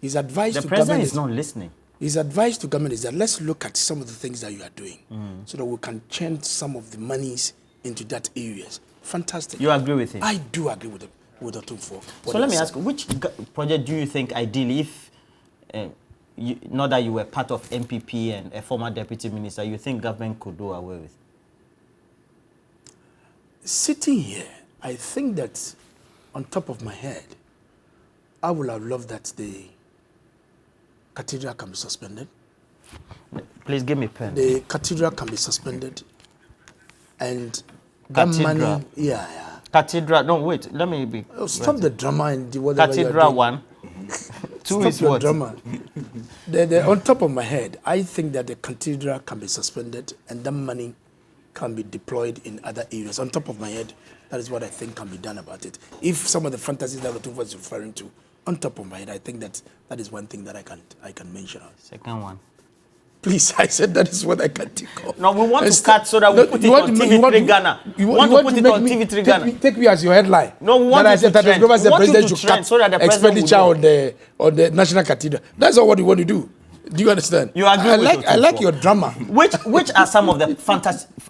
His advice to government the president is not listening. His advice to government is that let's look at some of the things that you are doing so that we can churn some of the monies into that areas. Fantastic. You agree with him? I do agree with Otumfuo. So let me ask, which project do you think ideally, if not that you were part of MPP and a former deputy minister, you think government could do away with? Sitting here, I think that on top of my head, I would have loved that the cathedral can be suspended. Please give me a pen. The cathedral can be suspended. And that money, Cathedral, no, wait, let me be. Stop the drama and the whatever. Cathedral 1. 2 is what? Drama. On top of my head, I think that the cathedral can be suspended and that money can be deployed in other areas. On top of my head, that is what I think can be done about it. If some of the fantasies that Otumfuo is referring to, on top of my head, I think that is one thing that I can mention. Second one. Please, I said that is what I can think of. No, we want to cut so that we put it on TV3 Ghana. You want to put it on TV3 Ghana. Take me as your headline. No, we want that I said that the president should cut so that the expenditure on the national cathedral. That's not what you want to do. Do you understand? You agree I like your drama. Which are some of the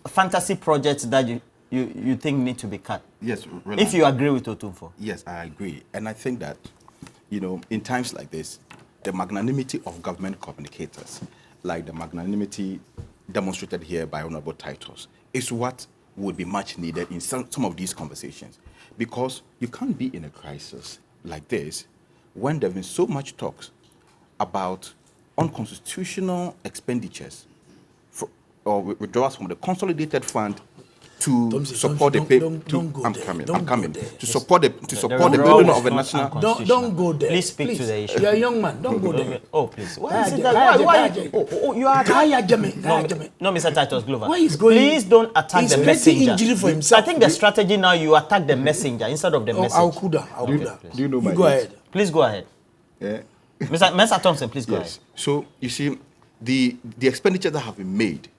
fantasy projects that you think need to be cut? Yes, really. If you agree with Otumfuo. Yes, I agree. And I think that, in times like this, the magnanimity of government communicators, like the magnanimity demonstrated here by Honorable Titus, is what would be much needed in some of these conversations. Because you can't be in a crisis like this when there have been so much talks about unconstitutional expenditures or withdrawals from the consolidated fund to support the support the building of a national. Don't go there. Please speak to the issue. You're a young man. Don't go there. Oh, please. Why is it that? Why? Oh, you are. No, Mr. Titus Glover. Why is going? Please don't attack the messenger. Injury for himself. I think the strategy now you attack the messenger instead of the message. I'll do you know my go ahead. Please go ahead. Yeah. Mr. Thompson, please go ahead. So you see, the expenditure that have been made,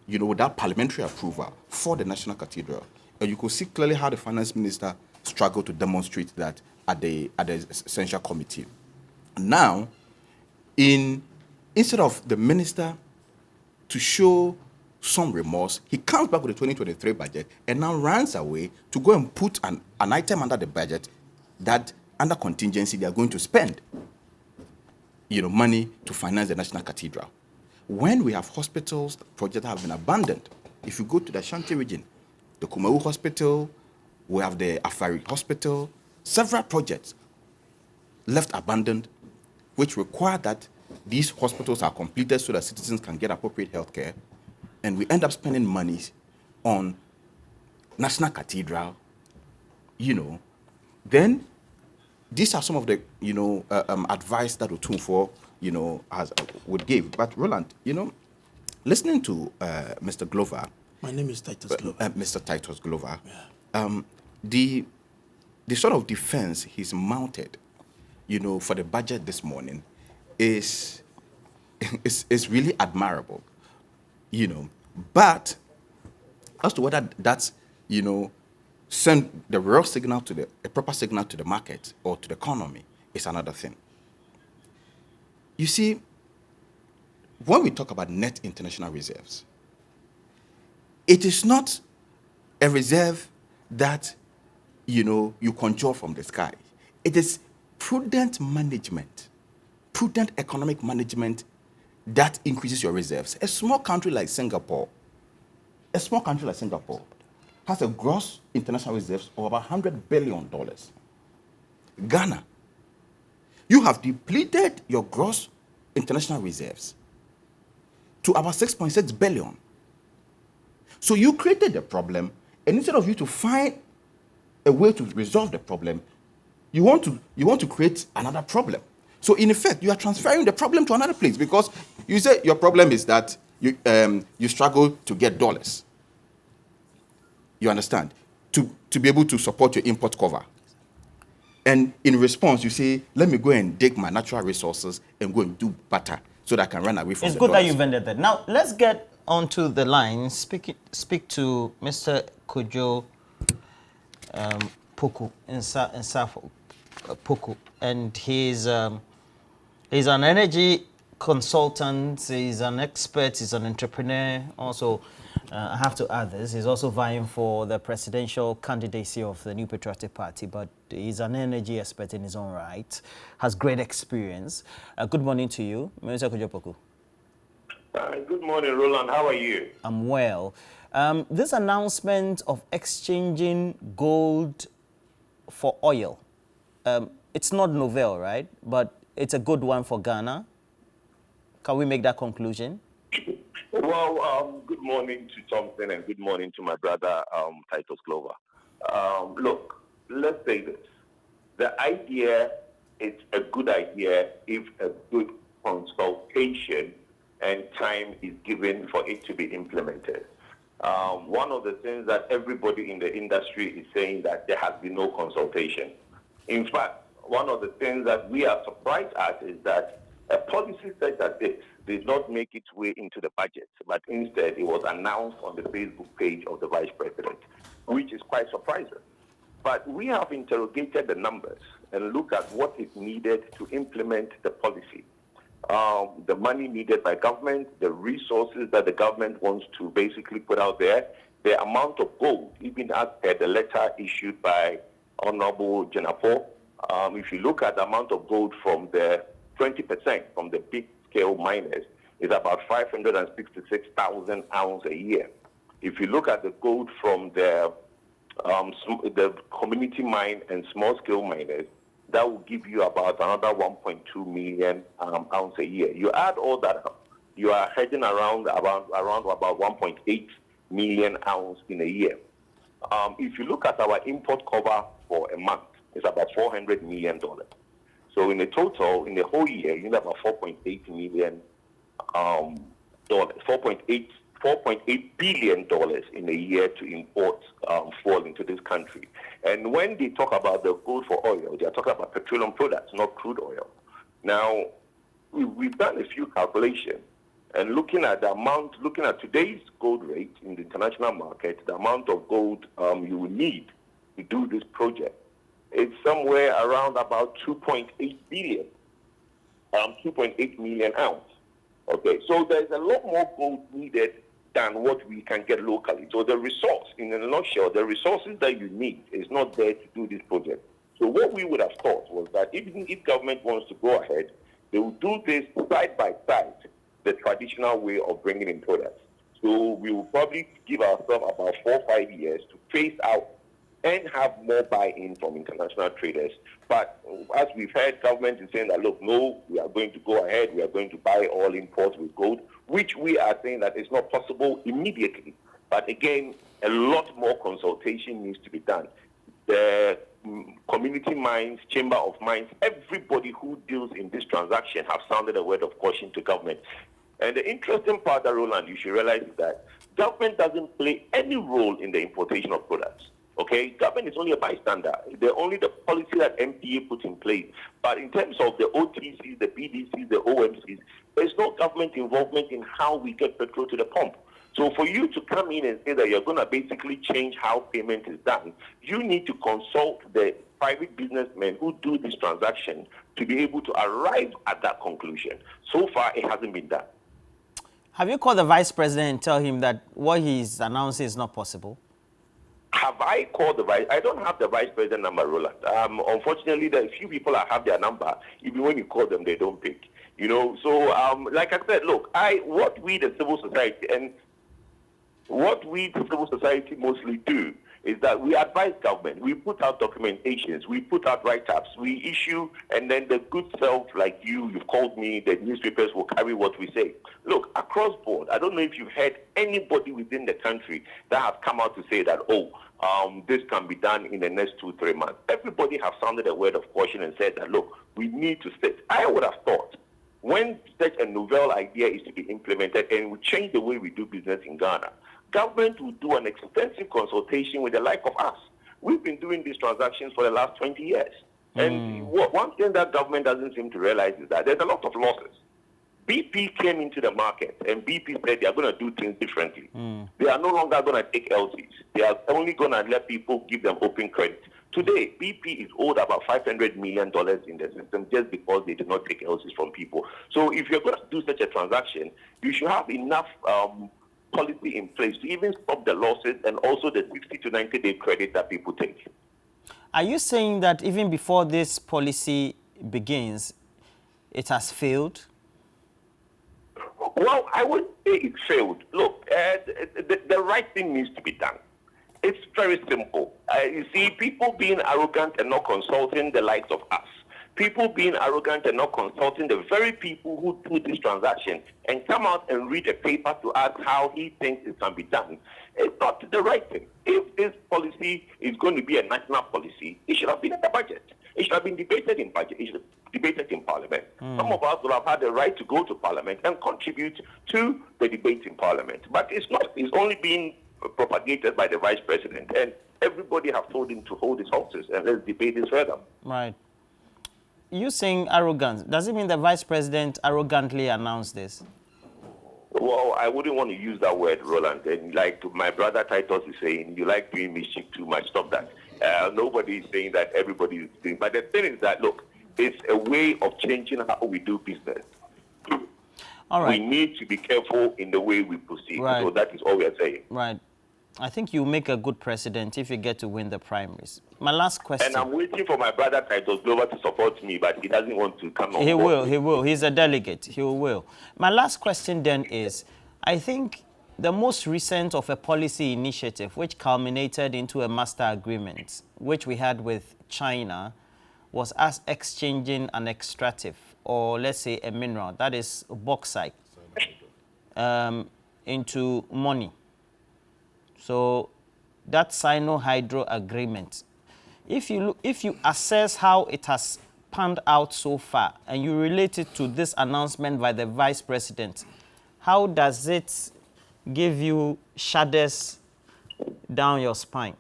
without parliamentary approval for the National Cathedral, and you could see clearly how the finance minister struggled to demonstrate that at the essential committee. Now, instead of the minister to show some remorse, he comes back with the 2023 budget and now runs away to go and put an item under the budget that under contingency they are going to spend, money to finance the National Cathedral. When we have hospitals, projects have been abandoned. If you go to the Ashanti region, the Kumawu Hospital, we have the Afari Hospital, several projects left abandoned, which require that these hospitals are completed so that citizens can get appropriate health care. And we end up spending money on National Cathedral, Then these are some of the, advice that Otumfuo would give. But Roland, listening to Mr. Glover. My name is Titus Glover. Mr. Titus Glover. Yeah. The sort of defense he's mounted, for the budget this morning is really admirable, But as to whether that's, send the real signal a proper signal to the market or to the economy is another thing. You see, when we talk about net international reserves, it is not a reserve that, you conjure from the sky. It is prudent management, prudent economic management that increases your reserves. A small country like Singapore has a gross international reserves of about $100 billion. Ghana, you have depleted your gross international reserves to about 6.6 billion. So you created the problem, and instead of you to find a way to resolve the problem, you want to create another problem. So in effect, you are transferring the problem to another place because you say your problem is that you struggle to get dollars. You understand? To be able to support your import cover. And in response, you say, let me go and dig my natural resources and go and do better so that I can run away from It's the good dollars. that you ended that. Now, let's get onto the line. Speak to Mr. Kojo Poku in Poku. And he's an energy consultant, he's an expert, he's an entrepreneur. Also, I have to add this, he's also vying for the presidential candidacy of the New Patriotic Party, but he's an energy expert in his own right, has great experience. Good morning to you, Mr. Kojo Poku. Good morning, Roland. How are you? I'm well. This announcement of exchanging gold for oil, it's not novel, right? But it's a good one for Ghana. Can we make that conclusion? Well, good morning to Thompson and good morning to my brother, Titus Glover. Look, let's say this. The idea, it's a good idea if a good consultation and time is given for it to be implemented. One of the things that everybody in the industry is saying that there has been no consultation. In fact, one of the things that we are surprised at is that a policy such as this did not make its way into the budget, but instead it was announced on the Facebook page of the Vice President, which is quite surprising. But we have interrogated the numbers and looked at what is needed to implement the policy. The money needed by government, the resources that the government wants to basically put out there, the amount of gold, even as per the letter issued by Honorable Jenafo. If you look at the amount of gold from the 20% from the big scale miners, is about 566,000 ounces a year. If you look at the gold from the community mine and small scale miners, that will give you about another 1.2 million ounces a year. You add all that up, you are heading around about 1.8 million ounces in a year. If you look at our import cover for a month, it's about $400 million. So in the total, in the whole year, you need about $4.8 million, $4.8 billion in a year to import fuel into this country. And when they talk about the gold for oil, they are talking about petroleum products, not crude oil. Now, we've done a few calculations, and looking at the amount, looking at today's gold rate in the international market, the amount of gold you will need to do this project, it's somewhere around about 2.8 billion, 2.8 million ounces. Okay, so there's a lot more gold needed than what we can get locally. So the resource, in a nutshell, the resources that you need is not there to do this project. So what we would have thought was that even if government wants to go ahead, they will do this side by side, the traditional way of bringing in products. So we will probably give ourselves about 4 or 5 years to phase out and have more buy-in from international traders. But as we've heard, government is saying that, look, no, we are going to go ahead, we are going to buy all imports with gold, which we are saying that it's not possible immediately. But again, a lot more consultation needs to be done. The community mines, chamber of mines, everybody who deals in this transaction have sounded a word of caution to government. And the interesting part, Roland, you should realize is that government doesn't play any role in the importation of products. Okay, government is only a bystander. They're only the policy that MPA put in place. But in terms of the OTCs, the BDCs, the OMCs, there's no government involvement in how we get petrol to the pump. So for you to come in and say that you're going to basically change how payment is done, you need to consult the private businessmen who do this transaction to be able to arrive at that conclusion. So far, it hasn't been done. Have you called the vice president and tell him that what he's announcing is not possible? Have I called the vice? I don't have the vice president number, Roland. Unfortunately, there are a few people that have their number. Even when you call them, they don't pick. You know, so like I said, look, what we the civil society mostly do is that we advise government. We put out documentations, we put out write-ups, we issue, and then the good self like you've called me, the newspapers will carry what we say. Look, across board, I don't know if you've heard anybody within the country that has come out to say that, this can be done in the next 2-3 months. Everybody have sounded a word of caution and said that, look, we need to sit. I would have thought when such a novel idea is to be implemented and we change the way we do business in Ghana, government will do an extensive consultation with the like of us. We've been doing these transactions for the last 20 years. And one thing that government doesn't seem to realize is that there's a lot of losses. BP came into the market and BP said they are going to do things differently. They are no longer going to take LCs. They are only going to let people give them open credit. Today, BP is owed about $500 million in the system just because they did not take LCs from people. So if you're going to do such a transaction, you should have enough policy in place to even stop the losses and also the 60 to 90-day credit that people take. Are you saying that even before this policy begins, it has failed? Well, I would say it failed. Look, the right thing needs to be done. It's very simple. You see, people being arrogant and not consulting the likes of us. People being arrogant and not consulting the very people who do this transaction and come out and read a paper to ask how he thinks it can be done. It's not the right thing. If this policy is going to be a national policy, it should have been in the budget. It should have been debated in budget. It should have been debated in Parliament. Some of us will have had the right to go to Parliament and contribute to the debate in Parliament. But it's not. It's only being propagated by the Vice President. And everybody have told him to hold his horses and let's debate this further. Right. You saying arrogance, does it mean the Vice President arrogantly announced this? Well, I wouldn't want to use that word, Roland. And like my brother Titus is saying, you like doing mischief too much. Stop that. Nobody is saying that everybody is doing. But the thing is that, look, it's a way of changing how we do business. All right. We need to be careful in the way we proceed. Right. So that is all we are saying. Right. I think you make a good president if you get to win the primaries. My last question. And I'm waiting for my brother Titus Glover to support me, but he doesn't want to come on He board. will, he will. He's a delegate. He will. My last question then is, I think the most recent of a policy initiative which culminated into a master agreement, which we had with China, was us exchanging an extractive, or let's say a mineral, that is bauxite, into money. So that Sino-Hydro agreement, if you assess how it has panned out so far and you relate it to this announcement by the Vice President, how does it give you shudders down your spine?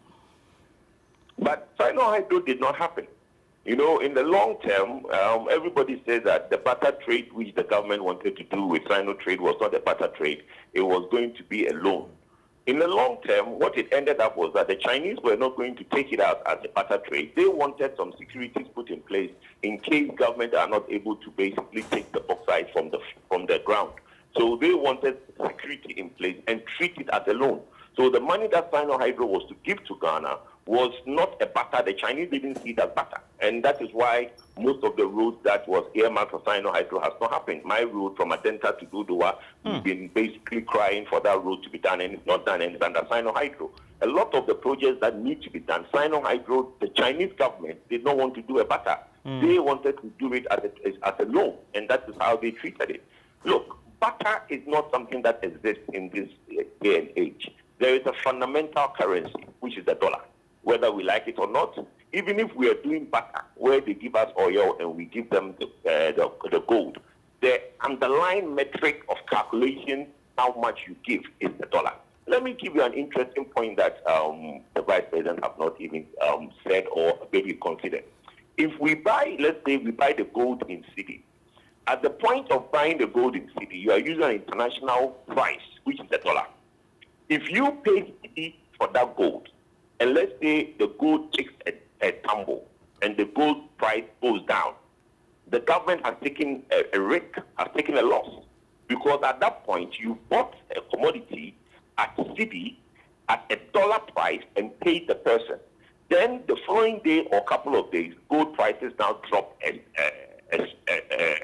But Sino-Hydro did not happen. You know, in the long term, everybody says that the barter trade which the government wanted to do with Sino-Trade was not a barter trade. It was going to be a loan. In the long term, what it ended up was that the Chinese were not going to take it out as a barter trade. They wanted some securities put in place in case government are not able to basically take the bauxite from the ground. So they wanted security in place and treat it as a loan. So the money that Sino-Hydro was to give to Ghana was not a barter. The Chinese didn't see it as barter. And that is why most of the roads that was earmarked for Sino-Hydro has not happened. My road from Adenta to Dodowa, we've been basically crying for that road to be done, and it's not done, and it's under Sino-Hydro. A lot of the projects that need to be done, Sino-Hydro, the Chinese government did not want to do a barter. They wanted to do it as a loan, and that is how they treated it. Look, barter is not something that exists in this day and age. There is a fundamental currency, which is the dollar. Whether we like it or not, even if we are doing barter, where they give us oil and we give them the gold, the underlying metric of calculation, how much you give, is the dollar. Let me give you an interesting point that the Vice President have not even said or maybe considered. If we buy, let's say we buy the gold in cedi, at the point of buying the gold in cedi, you are using an international price, which is the dollar. If you pay cedi for that gold, and let's say the gold takes a tumble and the gold price goes down, the government has taken a risk, has taken a loss. Because at that point, you bought a commodity at cedi at a dollar price and paid the person. Then the following day or couple of days, gold prices now drop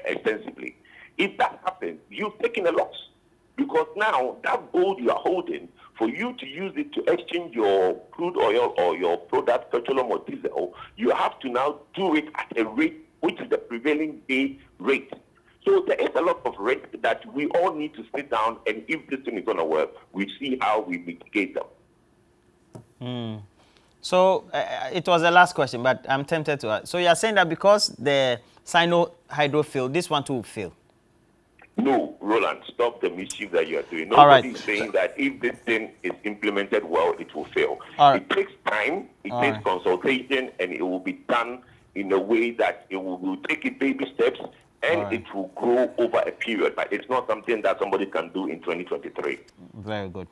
extensively. If that happens, you've taken a loss. Because now that gold you are holding, for you to use it to exchange your crude oil or your product, petroleum or diesel, you have to now do it at a rate which is the prevailing day rate. So there is a lot of risk that we all need to sit down, and if this thing is going to work, we see how we mitigate them. So it was the last question, but I'm tempted to ask. So you are saying that because the Sino-Hydro failed, this one too will fail? No, Roland, stop the mischief that you are doing. All right. Nobody is saying that if this thing is implemented well, it will fail. All right. It takes time, it takes consultation, and it will be done in a way that it will take it baby steps and it will grow over a period. But it's not something that somebody can do in 2023. Very good.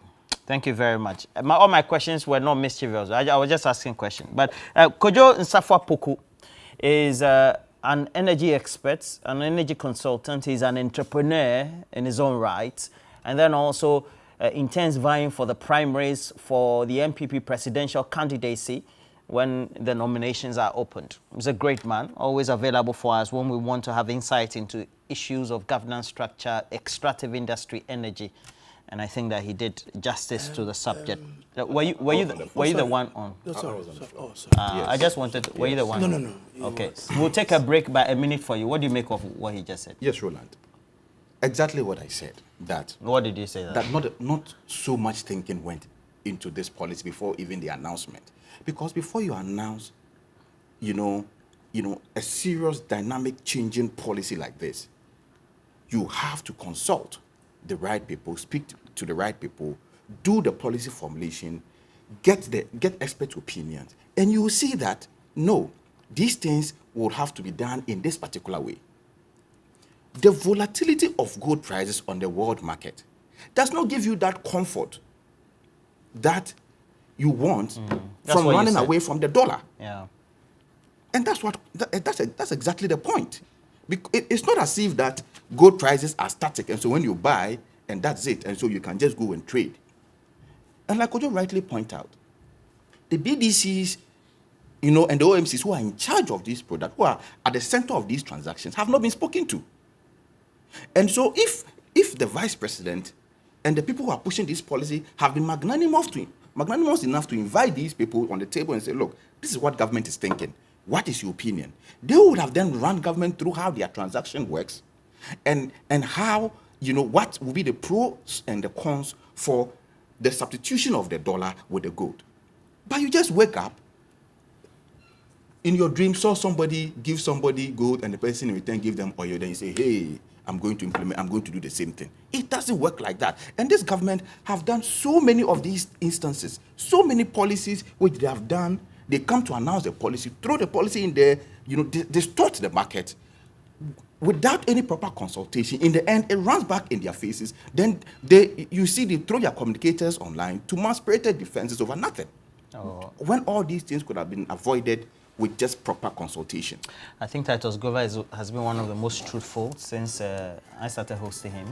Thank you very much. All my questions were not mischievous. I was just asking questions. But Kojo Nsafwa Poku is an energy expert, an energy consultant. He's an entrepreneur in his own right. And then also intends vying for the primaries for the MPP presidential candidacy when the nominations are opened. He's a great man, always available for us when we want to have insight into issues of governance structure, extractive industry, energy. And I think that he did justice to the subject. Were you the one on? No, sorry. Yes. I just wanted, were you the one? No. Okay. We'll take a break by a minute for you. What do you make of what he just said? Yes, Roland. Exactly what I said. That. What did you say? That not so much thinking went into this policy before even the announcement. Because before you announce, a serious dynamic changing policy like this, you have to consult the right people, speak to the right people, do the policy formulation, get expert opinions, and you will see that, no, these things will have to be done in this particular way. The volatility of gold prices on the world market does not give you that comfort that you want from running away from the dollar. Yeah. And that's exactly the point. It's not as if that gold prices are static, and so when you buy, and that's it, and so you can just go and trade. And like Ojo rightly point out, the BDCs, and the OMCs who are in charge of this product, who are at the center of these transactions, have not been spoken to. And so if the vice president and the people who are pushing this policy have been magnanimous enough to invite these people on the table and say, look, this is what government is thinking. What is your opinion? They would have then run government through how their transaction works and how, what will be the pros and the cons for the substitution of the dollar with the gold. But you just wake up, in your dream, saw somebody give somebody gold and the person in return give them oil, then you say, hey, I'm going to do the same thing. It doesn't work like that. And this government have done so many of these instances, so many policies which they have done. They come to announce the policy, throw the policy in there, distort the market without any proper consultation. In the end, it runs back in their faces. Then they throw their communicators online to mount spirited defenses over nothing. Oh. When all these things could have been avoided with just proper consultation. I think Titus Grover has been one of the most truthful since I started hosting him.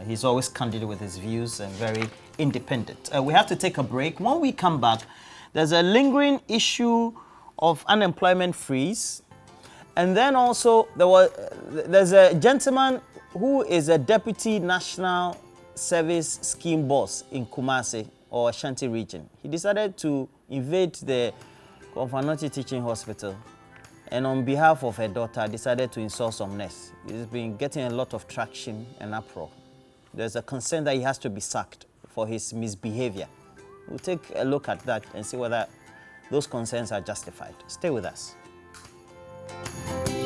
He's always candid with his views and very independent. We have to take a break. When we come back, there's a lingering issue of unemployment freeze. And then also there's a gentleman who is a deputy national service scheme boss in Kumasi or Ashanti region. He decided to invade the Konfanoti Teaching Hospital and on behalf of her daughter decided to insult some nurse. He's been getting a lot of traction and uproar. There's a concern that he has to be sacked for his misbehavior. We'll take a look at that and see whether those concerns are justified. Stay with us.